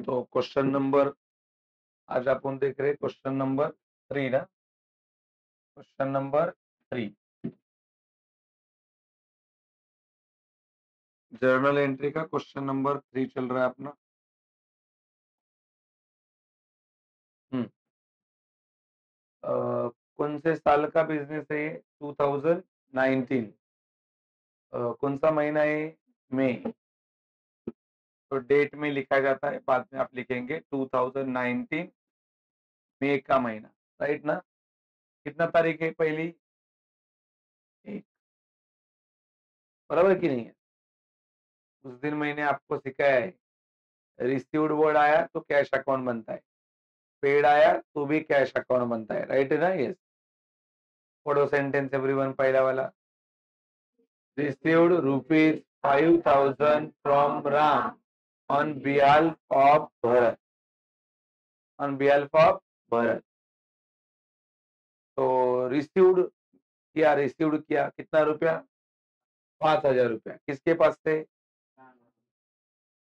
तो question number आज आपण देख रहे क्वेश्चन नंबर 3 ना, क्वेश्चन नंबर 3 जर्नल एंट्री का क्वेश्चन नंबर 3 चल रहा है अपना। कौन से साल का बिजनेस है ये? 2019। कौन सा महीना है? मई। तो डेट में लिखा जाता है, बाद में आप लिखेंगे 2019 मई का महीना, राइट ना? कितना तारीख है पहली? 1। बराबर की नहीं है? उस दिन मैंने आपको सिखाया है, रिसीव्ड वर्ड आया तो कैश अकाउंट बनता है, पेड आया तो भी कैश अकाउंट बनता है, राइट है ना? यस। पढ़ो सेंटेंस एवरीवन, पहला वाला। Received rupees 5000 from Ram on behalf of Bharat, on behalf of Bharat. तो रिसीव्ड किया कितना रुपया? 5000 रुपया। किसके पास थे?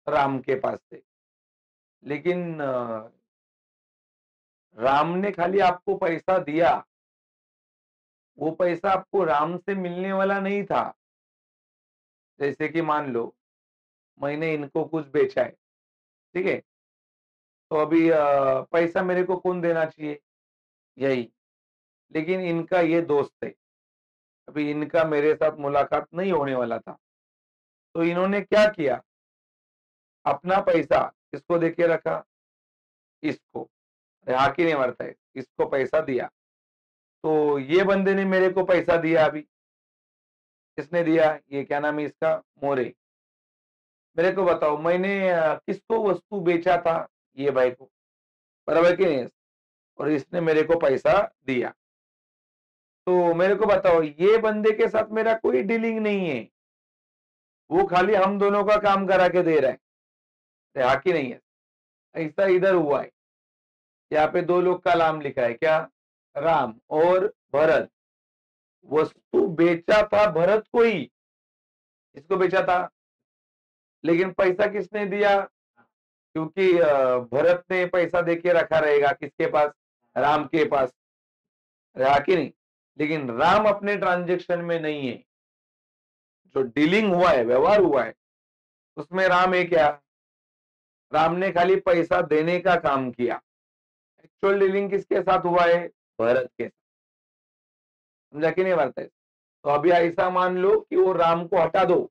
राम के पास थे। लेकिन राम ने खाली आपको पैसा दिया, वो पैसा आपको राम से मिलने वाला नहीं था। जैसे कि मान लो मैंने इनको कुछ बेचा है, ठीक है? तो अभी पैसा मेरे को कौन देना चाहिए? यही। लेकिन इनका ये दोस्त है, अभी इनका मेरे साथ मुलाकात नहीं होने वाला था, तो इन्होंने क्या किया? अपना पैसा किसको देके रखा? इसको। अरे हाँ की नहीं मारता है? इसको पैसा दिया। तो ये बंदे ने मेरे को पैसा दिया अभी। किसने दिया? ये क्या नाम है इसका? मोरे। मेरे को बताओ, मैंने किसको वस्तु बेचा था? ये भाई को। बराबर की नहीं? और इसने मेरे को पैसा दिया। तो मेरे को बताओ, ये बंदे के साथ मेरा कोई डीलिंग नहीं है, वो खाली हम दोनों का काम करा के दे रहा है। अरे हाँ की नहीं है? ऐसा इधर हुआ है। यहाँ पे दो लोग का नाम लिखा है, क्या? राम और भरत। वस्तु बेचा था भरत को ही। इसको बेचा था, लेकिन पैसा किसने दिया? क्योंकि भरत ने पैसा देके रखा रहेगा किसके पास? राम के पास। रहा कि नहीं? लेकिन राम अपने ट्रांजेक्शन में नहीं है। जो डीलिंग हुआ है, व्यवहार हुआ है, उसमें राम है क्या? राम ने खाली पैसा देने का काम किया। एक्चुअल डीलिंग किसके साथ हुआ है? भरत के साथ। समझा कि नहीं बात है? तो अभी ऐसा मान लो कि वो राम को हटा दो।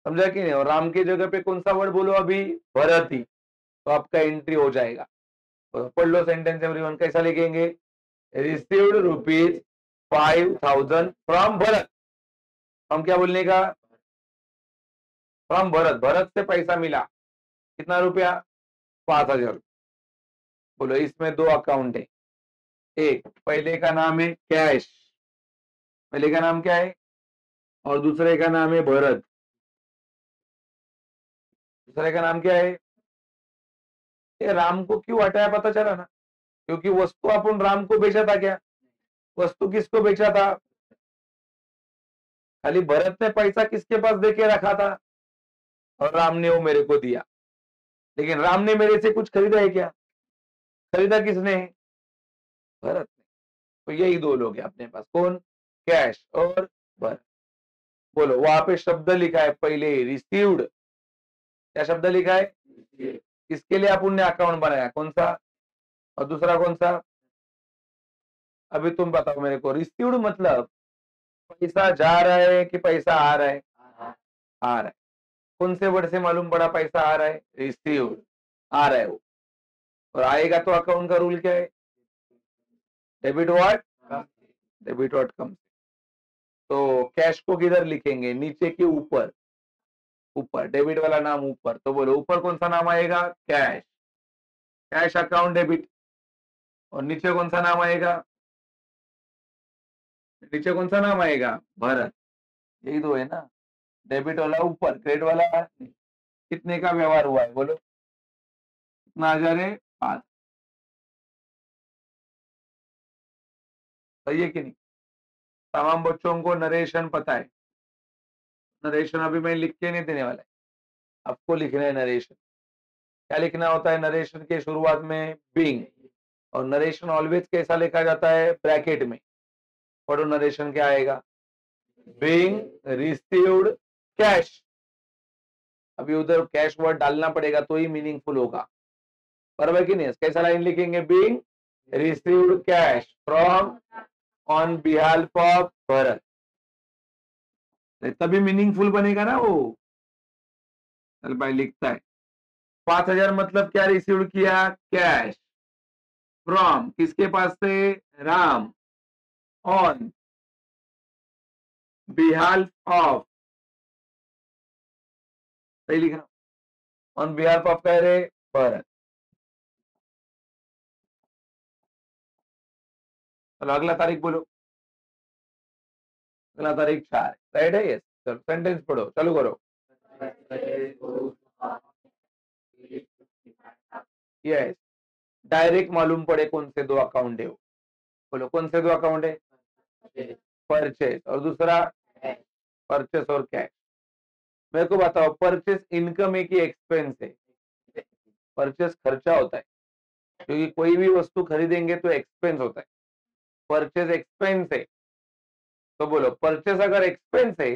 समझा कि नहीं? और राम की जगह पे कौन सा वर्ड बोलो अभी? भरत ही। तो आपका एंट्री हो जाएगा। तो पढ़ लो सेंटेंस एवरीवन, कैसा लिखेंगे? Received rupees 5000 from Bharat. हम क्या बोलने का? फ्रॉम भरत। भरत से पैसा मिला कितना रुपया? 5000। बोलो, इसमें दो अकाउंट है। एक पहले का नाम है कैश, पहले का नाम क्या है? और दूसरे का नाम है भरत। दूसरे का नाम क्या है? ये राम को क्यों हटाया पता चला ना? क्योंकि वस्तु अपन राम को बेचा था क्या? वस्तु किसको बेचा था? खाली भरत ने पैसा किसके पास देके रखा था? और राम ने वो मेरे को दिया। लेकिन राम ने मेरे से कुछ खरीदा है क्या? खरीदा किसने? भरत ने। तो यही दो लोग हैं अपने पास। कौन? कैश और भरत। बोलो, वहां पे शब्द लिखा है पहले रिसीव्ड। क्या शब्द लिखा है? इसके लिए अपन ने अकाउंट बनाया, कौन सा? और दूसरा कौन सा? अभी तुम बताओ मेरे को। रिसीव्ड मतलब पैसा जा रहा है कि पैसा आ रहा है? आ रहा है। कौन से वर्ड से मालूम पड़ा पैसा आ रहा है? रिसीव्ड। आ रहा है वो। और आएगा तो अकाउंट का रूल क्या है? Debit what? डेबिट व्हाट कम। तो कैश को किधर लिखेंगे? नीचे के ऊपर। ऊपर डेबिट वाला नाम ऊपर। तो बोलो, ऊपर कौन सा नाम आएगा? कैश। Cash account debit. और नीचे कौन सा नाम आएगा? नीचे कौन सा नाम आएगा? भरत। यही तो है ना। डेबिट वाला ऊपर, क्रेडिट वाला कितने का व्यवहार हुआ है बोलो? कितना आ जा रहे? 5। सही है कि नहीं? तमाम बच्चों को नरेशन पता है? नरेशन अभी मैं लिख के नहीं देने वाला है, आपको लिखना है नरेशन। क्या लिखना होता है नरेशन के शुरुआत में? बीइंग। और नरेशन ऑलवेज कैसा लिखा जाता है? ब्रैकेट में। पढ़ो नरेशन क्या आएगा? Being received cash. अभी उधर कैश वर्ड डालना पड़ेगा तो ही मीनिंगफुल होगा, बराबर कि नहीं? कैसा लाइन लिखेंगे? Being received cash from on behalf of Bharat, तभी मीनिंगफुल बनेगा ना वो। चल भाई लिखता है 5,000 मतलब क्या रिसीव किया? कैश फ्रॉम किसके पास से? राम। ऑन बिहाफ ऑफ, सही लिख रहा, ऑन बिहाफ ऑफ कह रहे भरत। चलो अगला तारीख बोलो। अगला तारीख 4, राइट है? यस। चलो सेंटेंस पढ़ो, चालू करो। यस, डायरेक्ट मालूम पड़े कौन से दो अकाउंट है वो। बोलो कौन से दो अकाउंट है? परचेज और दूसरा परचेस और कैश। मेरे को बताओ, परचेस इनकम है कि एक्सपेंस है? परचेस खर्चा होता है, क्योंकि कोई भी वस्तु खरीदेंगे तो एक्सपेंस होता है। परचेस एक्सपेंस है, तो बोलो परचेस अगर एक्सपेंस है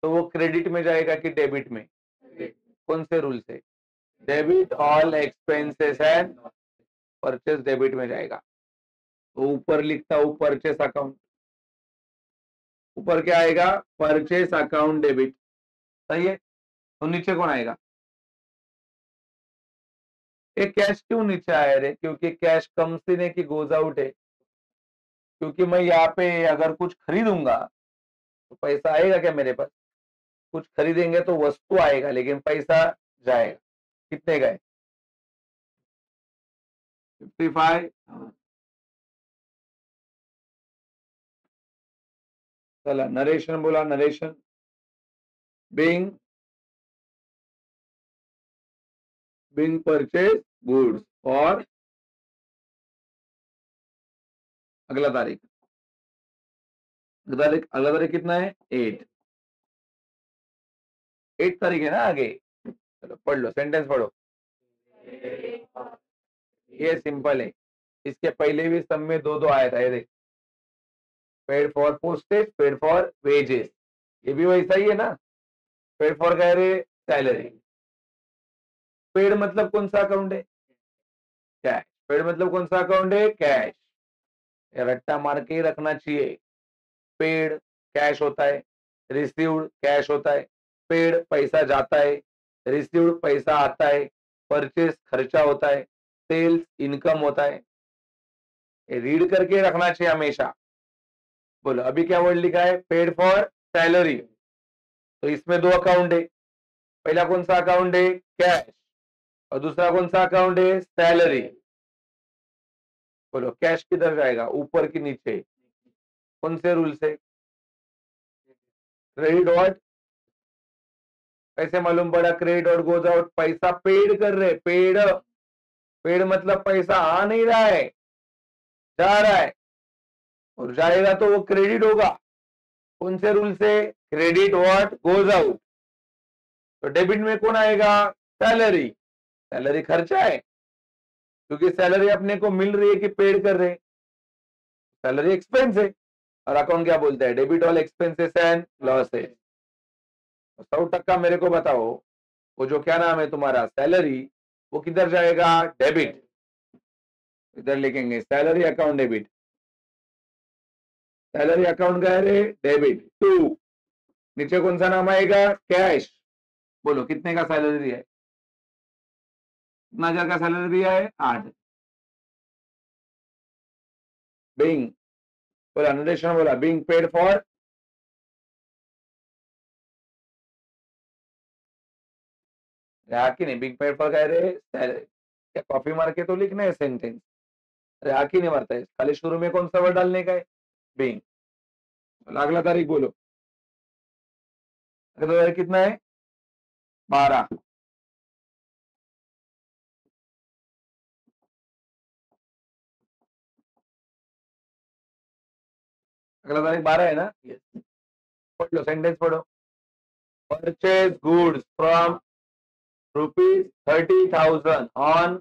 तो वो क्रेडिट में जाएगा कि डेबिट में? कौन से रूल से? Debit all expenses and purchase debit में जाएगा। तो ऊपर लिखता हूं परचेस अकाउंट, ऊपर क्या आएगा? परचेस अकाउंट डेबिट, सही है। तो नीचे कौन आएगा? ये कैश क्यों नीचे आया रे? क्योंकि कैश कम्स इन है कि गोज आउट है? क्योंकि मैं यहाँ पे अगर कुछ खरीदूंगा तो पैसा आएगा क्या मेरे पास? कुछ खरीदेंगे तो वस्तु आएगा लेकिन पैसा जाएगा। कितने गए? 55। चला नरेशन बोला, नरेशन बीइंग परचेज गुड्स और अगला तारीख, अगला तारीख कितना है? 8। 8 तारीख है ना आगे। चलो पढ़ लो, सेंटेंस पढ़ो। ये सिंपल है, इसके पहले भी सब में दो दो आया था, ये देख। Paid for postage, paid for wages, ये भी वैसा ही है ना। पेड फॉर कह रहे सैलरी। पेड मतलब कौन सा अकाउंट है? कैश। पेड मतलब कौन सा अकाउंट है? कैश। रट्टा मार के ही रखना चाहिए। पेड कैश होता है, रिसीव्ड कैश होता है। पेड पैसा जाता है, रिसीव्ड पैसा आता है, परचेस खर्चा होता है, सेल्स इनकम होता है। रीड करके रखना चाहिए हमेशा। बोलो अभी क्या वर्ड लिखा है? Paid for salary. तो इसमें दो अकाउंट है, पहला कौन सा अकाउंट है? कैश। और दूसरा कौन सा अकाउंट है? सैलरी। बोलो कैश किधर जाएगा, ऊपर की नीचे? कौन से रूल से? Credit what? कैसे मालूम पड़ा क्रेडिट और गोज आउट? पैसा पेड कर रहे, पेड। पेड मतलब पैसा आ नहीं रहा है, जा रहा है, और जाएगा तो वो क्रेडिट होगा। कौन से रूल से? Credit what goes out. तो डेबिट में कौन आएगा? सैलरी। सैलरी खर्चा है, क्योंकि सैलरी अपने को मिल रही है कि पेड कर रहे हैं। सैलरी एक्सपेंस है। और अकाउंट क्या बोलते हैं? Debit all expenses and losses. 100% मेरे को बताओ, वो जो क्या नाम है तुम्हारा सैलरी, वो किधर जाएगा? डेबिट। इधर लिखेंगे salary account debit. Salary account का है डेबिट टू। नीचे कौन सा नाम आएगा? कैश। बोलो कितने का सैलरी दिया है? कितना हजार का सैलरी दिया है? 8। बीइंग बोला, नरेशन बोला बीइंग पेड फॉर, नहीं बीइंग पेड फॉर कह रहे सैलरी। क्या कॉपी मार के तो लिखना है सेंटेंस? अरे नहीं मारता है, खाली शुरू में कौन सा वर्ड डालने का है? बीइंग। अगला तारीख बोलो। अगला तारीख कितना है? 12। अगला तारीख 12 है ना? यस। पढ़ लो, सेंटेंस पढ़ो। परचेज गुड्स फ्रॉम ₹30,000 ऑन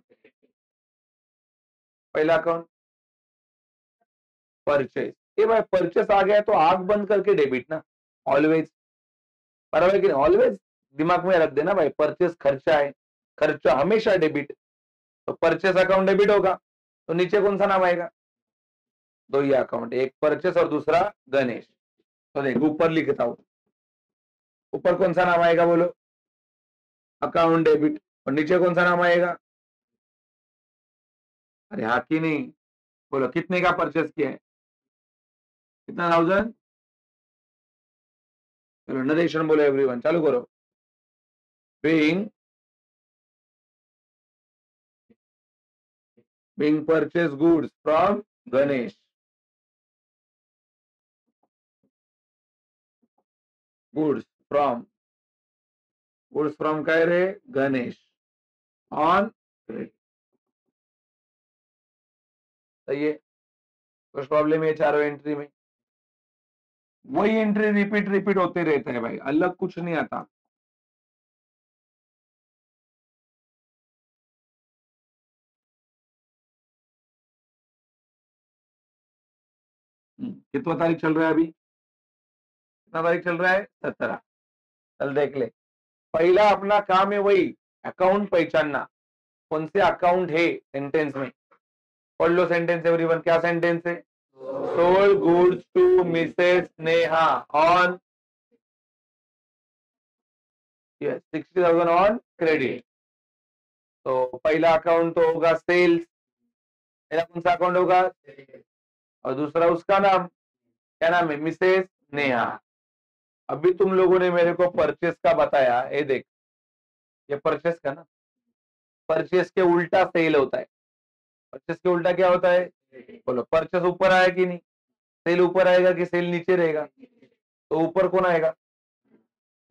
पहला अकाउंट परचेज। ये भाई परचेस आ गया तो आंख बंद करके डेबिट ना, ऑलवेज, बराबर है कि नहीं? ऑलवेज दिमाग में रख देना भाई, परचेस खर्चा है, खर्चा हमेशा डेबिट। तो परचेस अकाउंट डेबिट होगा तो नीचे कौन सा नाम आएगा? दो ही अकाउंट, एक परचेस और दूसरा गणेश। तो देख ऊपर लिखता हूं, ऊपर कौन सा नाम आएगा बोलो? Account debit. और नीचे कौन सा नाम आएगा? अरे हाँ कि नहीं? बोलो कितने का परचेस किया है? कितना 1000? चलो नरेशन बोलो एवरीवन, चालू करो। being purchased goods from Ganesh. Goods from काय रे? Ganesh on credit. सही है? कुछ प्रॉब्लम है चारों एंट्री में? वही एंट्री रिपीट होते रहता है भाई, अलग कुछ नहीं आता। कितना तारीख चल रहा है अभी? कितना तारीख चल रहा है? 17। चल देख ले, पहला अपना काम है वही अकाउंट पहचानना, कौन से अकाउंट है सेंटेंस में। पढ़ लो सेंटेंस एवरीवन, क्या सेंटेंस है? Sold goods to Mrs Neha on 60,000 on credit. तो पहला अकाउंट तो होगा सेल्स, पहला कौन सा अकाउंट होगा? और दूसरा उसका नाम, क्या नाम है? मिसेस नेहा। अभी तुम लोगों ने मेरे को परचेस का बताया, ये देख, ये परचेस का ना, परचेस के उल्टा सेल होता है। परचेस के उल्टा क्या होता है? बोलो, परचेस ऊपर आया कि नहीं? सेल ऊपर आएगा कि सेल नीचे रहेगा? तो ऊपर कौन आएगा?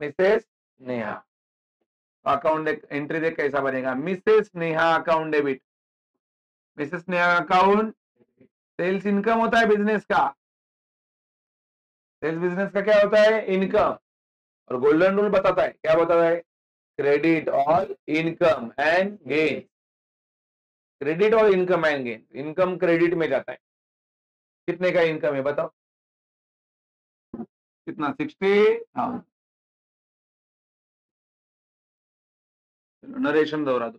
मिसेस नेहा। अकाउंट एंट्री देख कैसा बनेगा? Mrs Neha account debit. Mrs Neha account, sales income होता है बिजनेस का, सेल्स बिजनेस का क्या होता है? इनकम। और गोल्डन रूल बताता है, क्या बताता है? Credit all income and gain. Credit और income and gain, income credit में जाता है। कितने का इनकम है बताओ? कितना? 60,000। नरेशन दोहरा दो।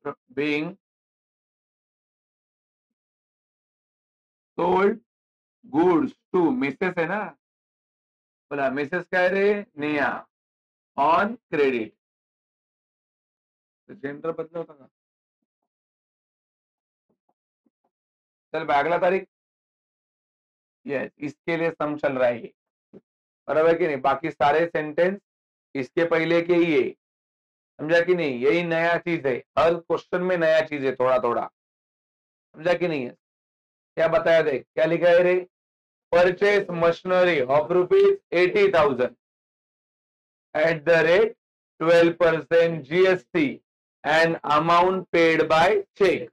Being sold goods to Mrs है ना, बोला मिसेस क्या है रे? Neha on credit. जेंडर बदला होता का? चल अगला तारीख, यस, इसके लिए सम चल रहा है, बराबर है कि नहीं? बाकी सारे सेंटेंस इसके पहले के ही है, समझा कि नहीं? यही नया चीज है, हर क्वेश्चन में नया चीज है, थोड़ा थोड़ा, समझा कि नहीं है? क्या बताया देख, क्या लिखा है रे? Purchase machinery of ₹80,000 at the rate 12% GST and amount paid by check।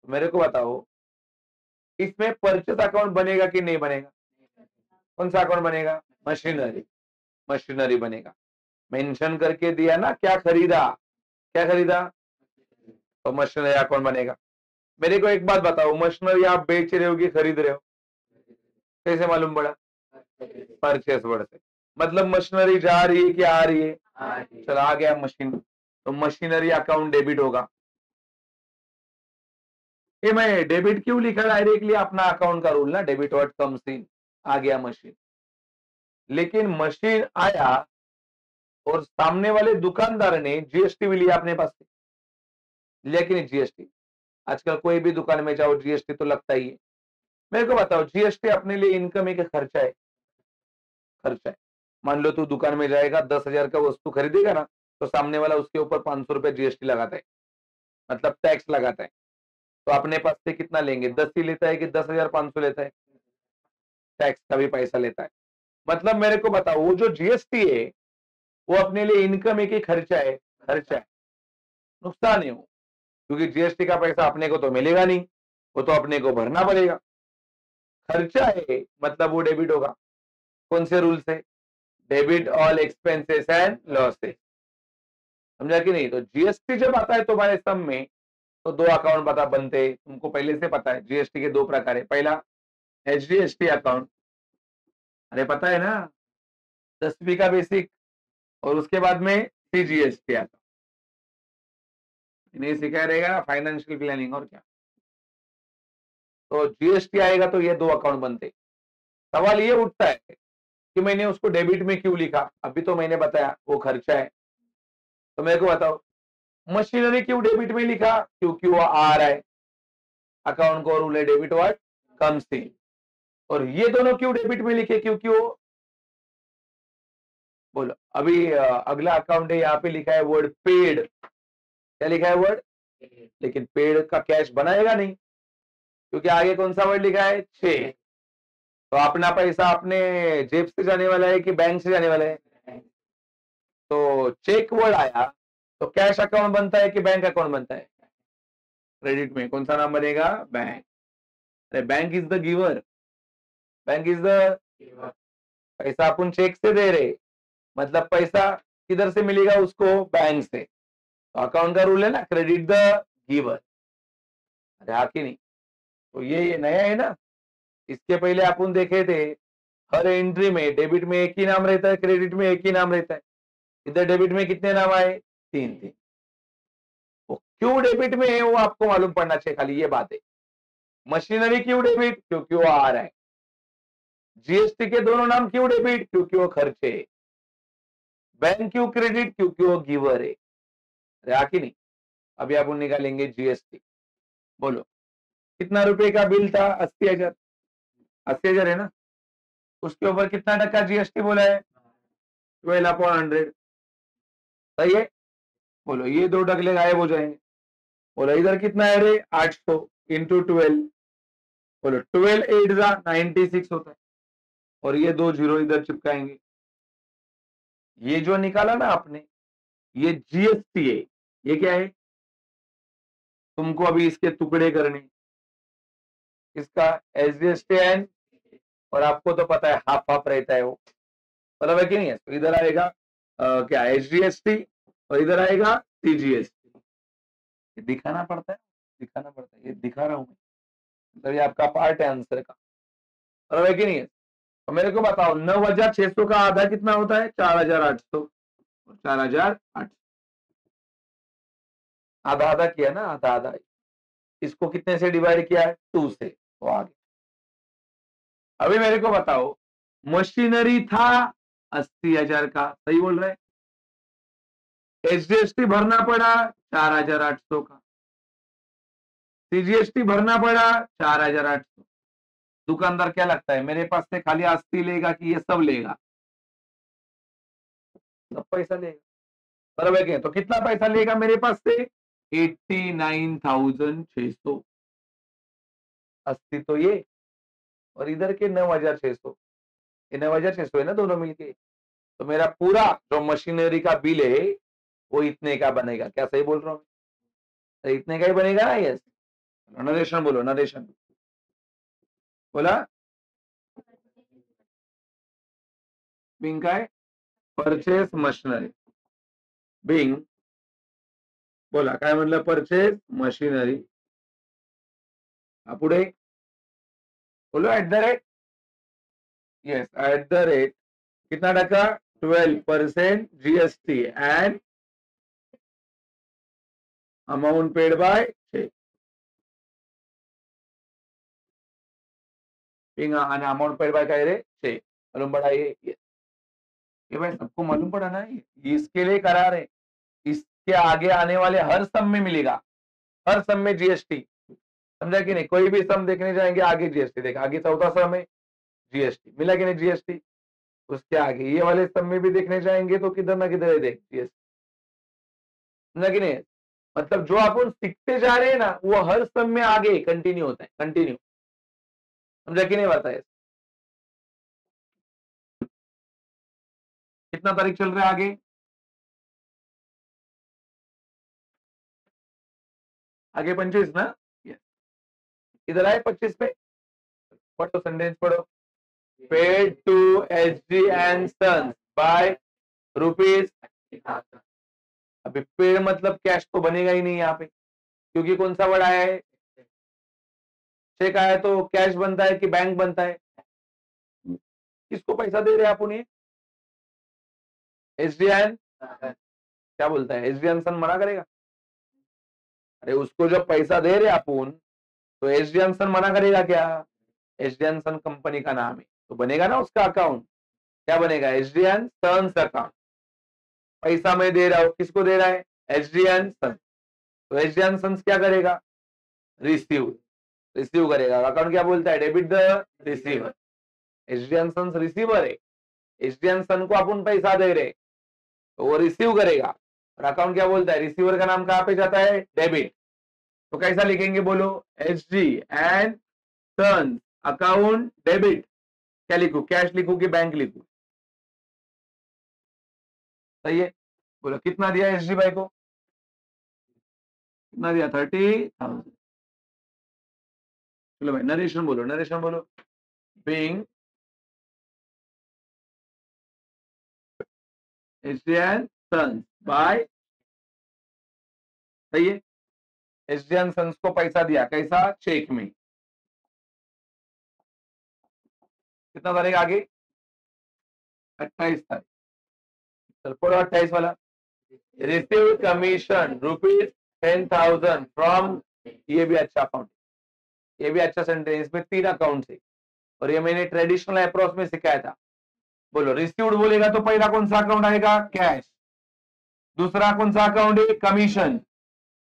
मेरे को बताओ, इसमें परचेस अकाउंट बनेगा कि नहीं बनेगा? कौन सा अकाउंट बनेगा? मशीनरी, मशीनरी बनेगा। मेंशन करके दिया ना, क्या खरीदा, क्या खरीदा? तो मशीनरी अकाउंट बनेगा। मेरे को एक बात बताओ, मशीनरी आप बेच रहे हो कि खरीद रहे हो? कैसे मालूम पड़ा? परचेस वर्ड से, मतलब मशीनरी जा रही है कि आ रही है? चल आ गया मशीन, तो मशीनरी अकाउंट डेबिट होगा। ये मैं डेबिट क्यों लिखा डायरेक्टली? अपना अकाउंट का रूल ना, डेबिट व्हाट कम्स इन, आ गया मशीन। लेकिन मशीन आया और सामने वाले दुकानदार ने जीएसटी भी लिया अपने पास से, लिया कि नहीं जीएसटी? आजकल कोई भी दुकान में जाओ जीएसटी तो लगता ही है। मेरे को बताओ, जीएसटी अपने लिए इनकम है कि खर्चा है? खर्चा है। मान लो तू दुकान में जाएगा, 10,000 का वस्तु खरीदेगा ना, तो सामने वाला उसके ऊपर 500 रुपए जीएसटी लगाता है, मतलब टैक्स लगाता है। तो अपने पास से कितना लेंगे? 10 ही लेता है कि 10,500 लेता है? टैक्स का भी पैसा लेता है। मतलब मेरे को बताओ, वो जो जीएसटी है वो अपने लिए इनकम है कि खर्चा है? खर्चा है। नुकसान है वो, क्योंकि जीएसटी का पैसा अपने को तो मिलेगा नहीं, वो तो अपने को भरना पड़ेगा। खर्चा है मतलब वो डेबिट होगा। कौन से रूल से? Debit all expenses and losses. समझा कि नहीं? तो जीएसटी जब आता है तुम्हारे सम में तो दो अकाउंट बता बनते हैं, तुमको पहले से पता है। जीएसटी के दो प्रकार है, पहला एचडीएसटी अकाउंट, अरे पता है ना, 10वीं का बेसिक, और उसके बाद में सीजीएसटी अकाउंट, इन्हें सिखाया रहेगा फाइनेंशियल प्लानिंग और क्या। तो जीएसटी आएगा तो ये दो अकाउंट बनते। सवाल ये उठता है कि मैंने उसको डेबिट में क्यों लिखा, अभी तो मैंने बताया वो खर्चा है, तो मेरे को बताओ मशीनरी क्यों डेबिट में लिखा, क्योंकि वो आ रहा है, अकाउंट को रूल है डेबिट व्हाट कम्स इन। और ये दोनों क्यों डेबिट में लिखे, क्योंकि वो, बोलो अभी अगला अकाउंट है, यहाँ पे लिखा है वर्ड पेड, क्या लिखा है वर्ड, लेकिन पेड का कैश बनाएगा नहीं, क्योंकि आगे कौन सा वर्ड लिखा है चेक। तो अपना पैसा अपने जेब से जाने वाला है कि बैंक से जाने वाला है, तो चेक वर्ड आया तो कैश अकाउंट बनता है कि बैंक अकाउंट बनता है, क्रेडिट में कौन सा नाम बनेगा, बैंक। अरे bank is the giver, bank is the, पैसा अपन चेक से दे रहे, मतलब पैसा किधर से मिलेगा उसको, बैंक से। तो अकाउंट का रूल है ना क्रेडिट द गिवर, अरे हाँ कि नहीं। तो ये नया है ना, इसके पहले अपन देखे थे हर एंट्री में डेबिट में एक ही नाम रहता है, क्रेडिट में एक ही नाम रहता है। इधर डेबिट में कितने नाम आए, तीन तीन। वो क्यों डेबिट में है वो आपको मालूम पड़ना चाहिए, खाली ये बात है। मशीनरी क्यों डेबिट, क्योंकि वो आ रहा है। जीएसटी के दोनों नाम क्यों डेबिट, क्योंकि वो खर्चे है। बैंक क्यों क्रेडिट, क्योंकि वो गिवर है, अरे हाँ कि नहीं। अभी अपन निकालेंगे जीएसटी, बोलो कितना रुपए का बिल था, 80,000, 80,000 है ना, उसके ऊपर कितना टका जीएसटी बोला है, 12/100, सही है। बोलो ये दो डगले गायब हो जाएंगे। बोलो इधर कितना है रे, 800 इंटू 12, बोलो 12 8 जा 96 होता है, और ये दो जीरो इधर चिपकाएंगे। ये जो निकाला ना आपने, ये जीएसटी है, ये क्या है, तुमको अभी इसके टुकड़े करने, इसका एसजीएसटी एंड, और आपको तो पता है हाफ हाफ रहता है वो, मतलब है कि नहीं है। तो इधर आएगा क्या एचडीएसटी, और इधर आएगा सीजीएसटी। ये दिखाना पड़ता है, दिखाना पड़ता है, ये दिखा रहा हूं मैं, मतलब ये आपका पार्ट है आंसर का, मतलब है कि नहीं है। तो मेरे को बताओ 9,600 का आधा कितना होता है, 4,800, 4,800 आधा आधा किया ना, आधा आधा, इसको कितने से डिवाइड किया है, 2 से, तो आगे। अभी मेरे को बताओ मशीनरी था 80,000 का, सही बोल रहे, एचडीएसटी भरना पड़ा 4,800 का, सीजीएसटी भरना पड़ा 4,800। दुकानदार क्या लगता है मेरे पास से खाली 80 लेगा कि ये सब लेगा, सब पैसा लेगा, बराबर क्या, तो कितना पैसा लेगा मेरे पास से, 89,600, 80 तो ये, और इधर के 9,600, ये 9,600 है ना दोनों मिलके। तो मेरा पूरा जो मशीनरी का बिल है वो इतने का बनेगा, क्या सही बोल रहा हूँ, तो इतने का ही बनेगा ना, यस। नरेशन बोलो, नरेशन बोला, बिंग काय परचेस मशिनरी, बिंग बोला काय म्हणलं, परचेस मशिनरी, पुढे बोलो at the rate, yes at the rate कितना टका, 12% GST and amount paid by cheque, being आणि अमाउंट पेड बाय काय रे, चेक, मालूम पड़ा ये भाई सबको मालूम पड़ा ना, ये इसके लिए करा रहे, इसके आगे आने वाले हर सम में मिलेगा, हर सम में जीएसटी, समझा कि नहीं। कोई भी सम देखने जाएंगे आगे जीएसटी देखा, आगे चौथा सम है जीएसटी, मिला कि नहीं जीएसटी, उसके आगे ये वाले सम में भी देखने जाएंगे तो किधर ना किधर है देख जीएसटी, समझा कि नहीं। मतलब जो अपन सीखते जा रहे हैं ना वो हर सम में आगे कंटिन्यू होता है, कंटिन्यू, समझा कि नहीं बात है। कितना तारीख चल रहा है आगे, आगे 25 ना, Yes. इधर आए 25 पे, पढ़ो सेंटेंस पढ़ो, paid to HD and sons by rupees. अभी पेड मतलब कैश तो बनेगा ही नहीं यहाँ पे, क्योंकि कौन सा वर्ड आया है, चेक आया तो कैश बनता है कि बैंक बनता है। किसको पैसा दे रहे हैं आप उन्हें? एसडीएन क्या बोलता है, एसडीएन सन मना करेगा? अरे उसको जब पैसा दे रहे अपन, तो एसडीएन सन मना करेगा क्या? एसडीएन सन कंपनी का नाम है, तो बनेगा ना उसका अकाउंट। क्या बनेगा? SDN sons account. पैसा मैं दे रहा हूं, किसको दे रहा है? SDN son. तो एसडीएन सन्स क्या करेगा? रिसीव, रिसीव करेगा। अकाउंट क्या बोलता है? Debit the receiver. SDN sons receiver है, एसडीएन सन को अपन पैसा दे रहे, तो वो रिसीव करेगा। और अकाउंट क्या बोलता है? रिसीवर का नाम कहां पे जाता है? डेबिट। तो कैसा लिखेंगे बोलो? H D and son account debit. क्या लिखू, कैश लिखू कि बैंक लिखू? सही है, बोलो कितना दिया एच डी भाई को? कितना दिया? 30,000। चलो भाई नरेशन बोलो, नरेशन बोलो। बीइंग एसडीएन सन्स बाय, सही है, एसडीएन सन्स को पैसा दिया, कैसा? चेक में। कितना तारीख आगे? 28 तारीख। चल पढ़ो 28 वाला। रिसीव कमीशन रुपीज 10,000 फ्रॉम, ये भी अच्छा अकाउंट, ये भी अच्छा सेंटेंस। इसमें 3 अकाउंट है और ये मैंने ट्रेडिशनल अप्रोच में सिखाया था। बोलो रिसीव्ड बोलेगा तो पहला कौन सा अकाउंट आएगा? कैश। दूसरा कौन सा अकाउंट है? कमीशन।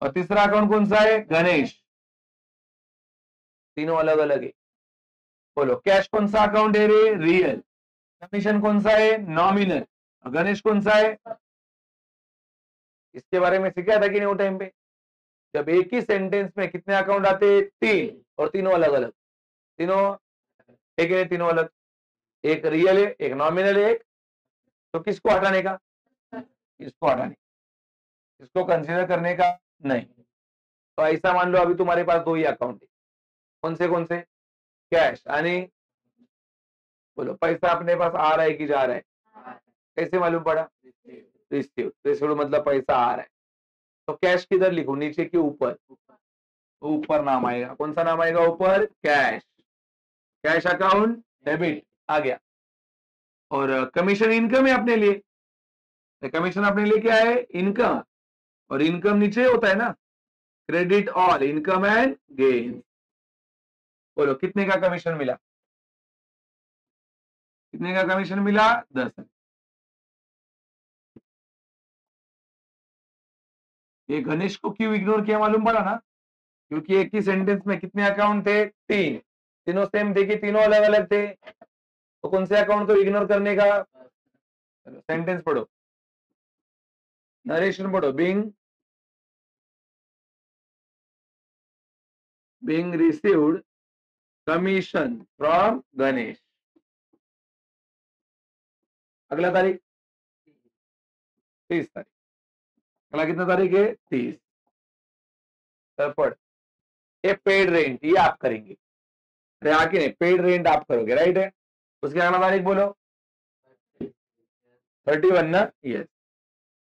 और तीसरा अकाउंट कौन सा है? गणेश। तीनों अलग अलग है। बोलो कैश कौन सा अकाउंट है रे? रियल। कमीशन कौन सा है? नॉमिनल। और गणेश कौन सा है? इसके बारे में सिखाया था कि नहीं वो टाइम पे? जब एक ही सेंटेंस में कितने अकाउंट आते? 3, और तीनों अलग अलग। तीनों एक है, तीनों अलग। एक रियल है, एक नॉमिनल है, एक, तो किसको हटाने का? इसको हटाने, इसको कंसीडर करने का नहीं। तो ऐसा मान लो अभी तुम्हारे पास 2 ही अकाउंट है। कौन से? कैश आणि, बोलो पैसा अपने पास आ रहा है कि जा रहा है? कैसे मालूम पड़ा? रिसीव, रिसीव मतलब पैसा आ रहा है। तो कैश किधर लिखूं, नीचे कि ऊपर? ऊपर नाम आएगा। कौन सा नाम आएगा ऊपर? कैश। कैश अकाउंट डेबिट आ गया। और कमीशन इनकम है अपने लिए, कमीशन अपने लिए क्या है? इनकम। और इनकम नीचे होता है ना, credit all income and gain. बोलो कितने का कमीशन मिला? कितने का कमीशन मिला? 10। ये गणेश को क्यों इग्नोर किया मालूम पड़ा ना? क्योंकि एक ही सेंटेंस में कितने अकाउंट थे? 3, तीनों सेम थे कि तीनों अलग अलग थे? तो कौन से अकाउंट को इग्नोर करने का? सेंटेंस पढ़ो, नरेशन पढ़ो। being received commission from Ganesh. अगला तारीख 30 तारीख। अगला कितना तारीख है? 30। पढ़, ये पेड रेंट ये आप करेंगे। अरे आके नहीं, पेड रेंट आप करोगे, राइट है। उसकी अगला तारीख बोलो। 31 ना? यस।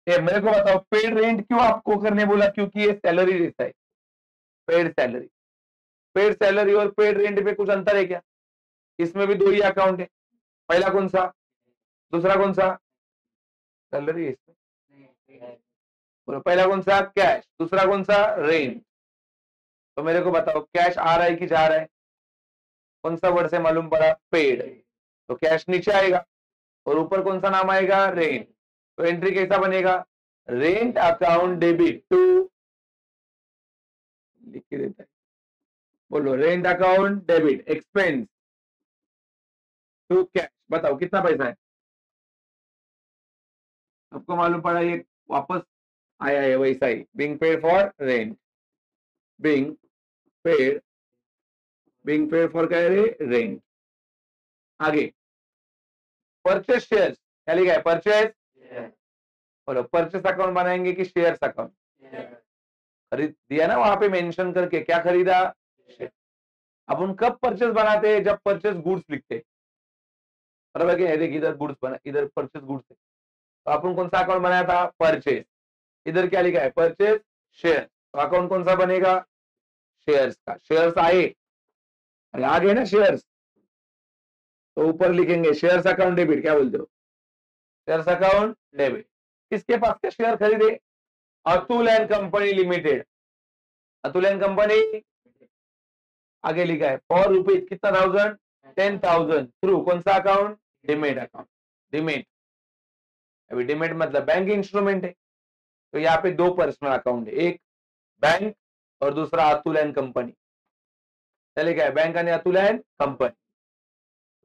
ये मेरे को बताओ पेड रेंट क्यों आपको करने बोला? क्योंकि ये सैलरी रहता है, पेड सैलरी। पेड सैलरी और पेड रेंट पे कुछ अंतर है क्या? इसमें भी 2 ही अकाउंट है। पहला कौन सा, दूसरा कौन सा? सैलरी है इसमें। बोलो पहला कौन सा? कैश। दूसरा कौन सा? रेंट। तो मेरे को बताओ कैश आ रहा है कि जा रहा है? कौन सा वर्ड से मालूम पड़ा? पेड। तो कैश नीचे आएगा और ऊपर कौन सा नाम आएगा? रेंट। तो एंट्री कैसा बनेगा? रेंट अकाउंट डेबिट टू, लिख के देता है। बोलो rent account debit expense to cash. बताओ कितना पैसा है? आपको मालूम पड़ा ये वापस आया है वैसा ही। Being paid for rent, being paid, being paid for क्या है? रेंट। आगे परचेस शेयर्स, क्या लिखा है? परचेस। बोलो परचेस अकाउंट बनाएंगे कि शेयर्स अकाउंट? खरीद दिया ना वहां पे मेंशन करके, क्या खरीदा? शेयर। अब उन कब परचेस बनाते हैं? जब परचेस गुड्स लिखते हैं। बराबर कि नहीं? देखिए इधर गुड्स बना, इधर परचेज गुड्स है, तो अपन कौन सा अकाउंट बनाया था? परचेज। इधर क्या लिखा है? परचेज शेयर, तो अकाउंट कौन सा बनेगा? शेयर्स का। शेयर्स आए, अरे आ गए ना शेयर्स, तो ऊपर लिखेंगे शेयर्स अकाउंट डेबिट। क्या बोलते हो? Shares account debit. किसके पास के शेयर खरीदे? Atul and company limited. Atul and company, आगे लिखा है फॉर रुपीज कितना थाउजेंड? 10,000 थ्रू कौन सा अकाउंट? Demat account. डिमेट, अभी डिमेट मतलब बैंक इंस्ट्रूमेंट है, तो यहाँ पे दो पर्सनल अकाउंट है, एक बैंक और दूसरा अतुल एंड कंपनी। चले क्या है? बैंक आणि अतुल एंड कंपनी।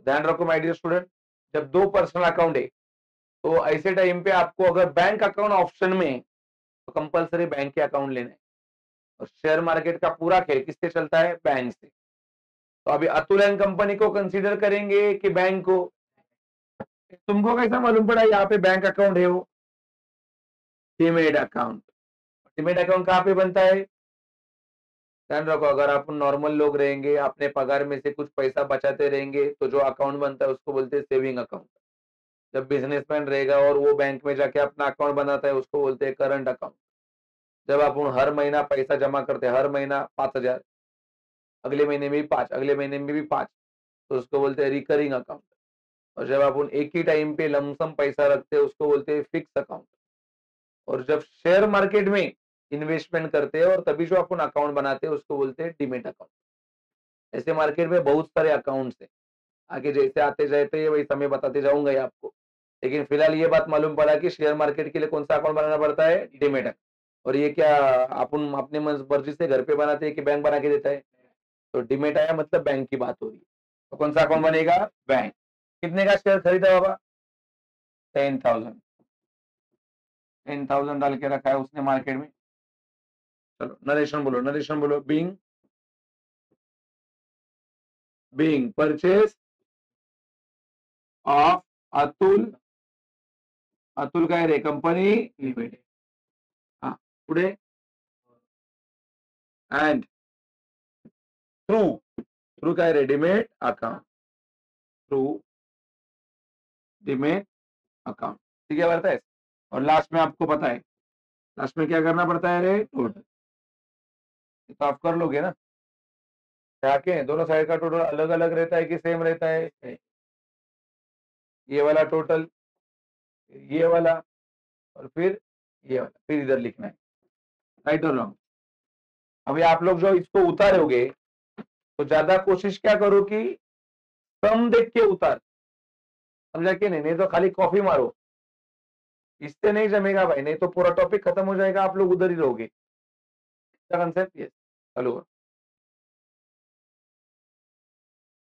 ध्यान रखो माय डियर स्टूडेंट, जब दो पर्सनल अकाउंट है तो ऐसे टाइम पे आपको अगर बैंक अकाउंट ऑप्शन में है, तो कंपलसरी बैंक के अकाउंट लेना है। और शेयर मार्केट का पूरा खेल किससे चलता है? बैंक से। तो अभी अतुल एंड कंपनी को कंसीडर करेंगे कि बैंक को? तुमको कैसा मालूम पड़ा यहाँ पे बैंक अकाउंट है? वो डीमेट अकाउंट। डीमेट अकाउंट कहाँ पे बनता है? ध्यान रखो, अगर आप नॉर्मल लोग रहेंगे, अपने पगार में से कुछ पैसा बचाते रहेंगे, तो जो अकाउंट बनता है उसको बोलते हैं सेविंग अकाउंट। जब बिजनेसमैन रहेगा और वो बैंक में जाके अपना अकाउंट बनाता है, उसको बोलते हैं करंट अकाउंट। जब आप हर महीना पैसा जमा करते हैं, हर महीना 5,000, अगले महीने में भी 5, अगले महीने में भी 5, तो उसको बोलते हैं रिकरिंग अकाउंट। और जब आप एक ही टाइम पे लमसम पैसा रखते हैं, उसको बोलते हैं फिक्स अकाउंट। और जब शेयर मार्केट में इन्वेस्टमेंट करते हैं और तभी जो अपन अकाउंट बनाते हैं, उसको बोलते हैं डीमेट अकाउंट। ऐसे मार्केट में बहुत सारे अकाउंट्स हैं, आगे जैसे आते जाते वैसा मैं बताते जाऊंगा ये आपको। लेकिन फिलहाल ये बात मालूम पड़ा कि शेयर मार्केट के लिए कौन सा अकाउंट बनाना पड़ता है? Demat account. और ये क्या अपन अपने मर्जी से घर पे बनाते हैं कि बैंक बना के देता है? तो डीमेट आया मतलब बैंक की बात हो रही है। तो कौन सा अकाउंट बनेगा? बैंक। कितने का शेयर खरीदा बाबा? 10,000। 10,000 डाल के रखा है उसने मार्केट में। चलो नरेशन बोलो, नरेशन बोलो। Being purchase of Atul, Atul काय रे? Company limited. हाँ, पुढे एंड थ्रू, थ्रू काय रे? Demat account. Through demat account. ठीक है, बढ़ता है। और लास्ट में आपको पता है, लास्ट में क्या करना पड़ता है रे? टोटल। तो आप कर लोगे ना? क्या के दोनों साइड का टोटल अलग अलग रहता है कि सेम रहता है? ये वाला टोटल, ये वाला, और फिर ये वाला, फिर इधर लिखना है। राइट और रॉन्ग? अभी आप लोग जो इसको उतारोगे, तो ज्यादा कोशिश क्या करो कि सम देख के उतार, समझा कि नहीं? नहीं तो खाली कॉपी मारो, इससे नहीं जमेगा भाई, नहीं तो पूरा टॉपिक खत्म हो जाएगा, आप लोग उधर ही रहोगे। कंसेप्ट? यस, चलो।